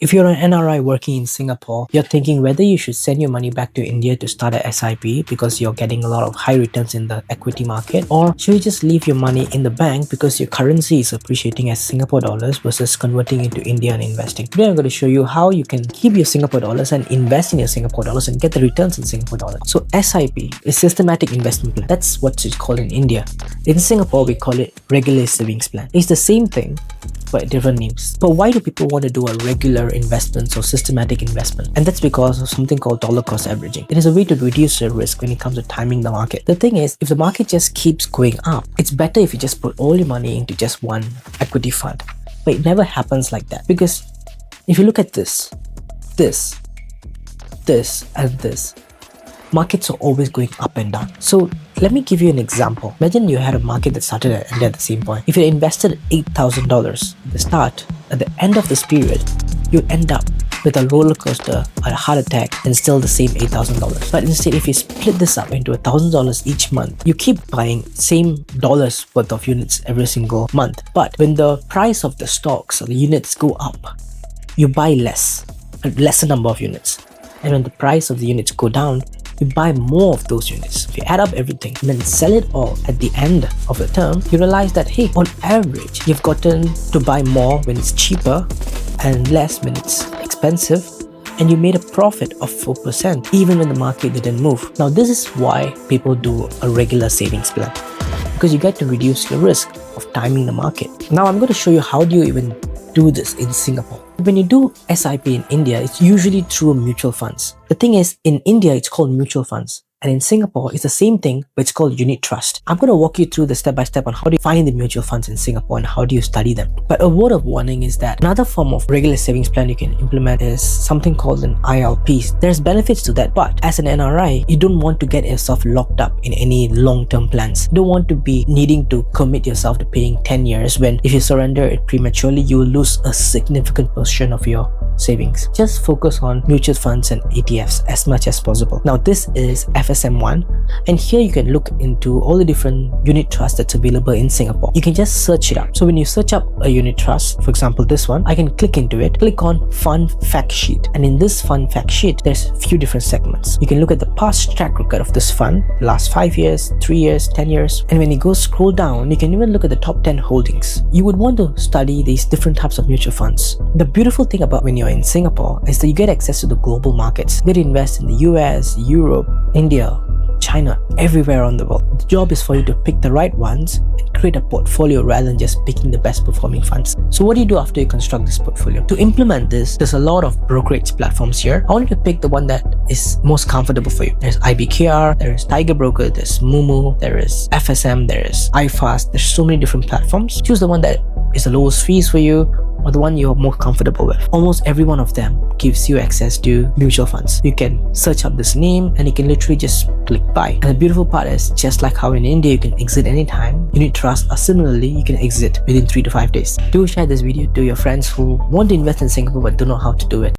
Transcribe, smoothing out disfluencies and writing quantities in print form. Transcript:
If you're an NRI working in Singapore, you're thinking whether you should send your money back to India to start a SIP because you're getting a lot of high returns in the equity market, or should you just leave your money in the bank because your currency is appreciating as Singapore dollars versus converting into India and investing. Today I'm going to show you how you can keep your Singapore dollars and invest in your Singapore dollars and get the returns in Singapore dollars. So SIP is systematic investment plan. That's what it's called in India. In Singapore, we call it regular savings plan. It's the same thing, but different names. But why do people want to do a regular investment or systematic investment? And that's because of something called dollar cost averaging. It is a way to reduce your risk when it comes to timing the market. The thing is, if the market just keeps going up, it's better if you just put all your money into just one equity fund. But it never happens like that, because if you look at this, and this, markets are always going up and down. So let me give you an example. Imagine you had a market that started and ended at the same point. If you invested $8,000 at the start, at the end of this period, you end up with a roller coaster, a heart attack, and still the same $8,000. But instead, if you split this up into $1,000 each month, you keep buying same dollars worth of units every single month. But when the price of the stocks or the units go up, you buy a lesser number of units. And when the price of the units go down, you buy more of those units. If you add up everything and then sell it all at the end of the term, you realize that, hey, on average, you've gotten to buy more when it's cheaper and less when it's expensive, and you made a profit of 4% even when the market didn't move. Now, this is why people do a regular savings plan, because you get to reduce your risk of timing the market. Now, I'm going to show you how do you even do this in Singapore. When you do SIP in India, it's usually through mutual funds. The thing is, in India, it's called mutual funds. And in Singapore, it's the same thing, but it's called unit trust. I'm going to walk you through the step-by-step on how do you find the mutual funds in Singapore and how do you study them. But a word of warning is that another form of regular savings plan you can implement is something called an ILP. There's benefits to that, but as an NRI, you don't want to get yourself locked up in any long-term plans. You don't want to be needing to commit yourself to paying 10 years when if you surrender it prematurely, you will lose a significant portion of your savings. Just focus on mutual funds and ETFs as much as possible. Now, this is FSM1, and here you can look into all the different unit trusts that's available in Singapore. You can just search it up. So when you search up a unit trust, for example this one, I can click into it, click on Fund Fact Sheet, and in this Fund Fact Sheet, there's a few different segments. You can look at the past track record of this fund, last 5 years, 3 years, 10 years, and when you go scroll down, you can even look at the top 10 holdings. You would want to study these different types of mutual funds. The beautiful thing about when you're in Singapore is that you get access to the global markets. You get to invest in the US, Europe, India, China, everywhere around the world. The job is for you to pick the right ones and create a portfolio rather than just picking the best performing funds. So what do you do after you construct this portfolio? To implement this, there's a lot of brokerage platforms here. I want you to pick the one that is most comfortable for you. There's IBKR, there is Tiger Broker, there's Mumu, there is FSM, there is iFast. There's so many different platforms. Choose the one that is the lowest fees for you, or the one you're more comfortable with. Almost every one of them gives you access to mutual funds. You can search up this name and you can literally just click buy. And the beautiful part is, just like how in India you can exit anytime, unit trusts are similarly you can exit within 3 to 5 days. Do share this video to your friends who want to invest in Singapore but don't know how to do it.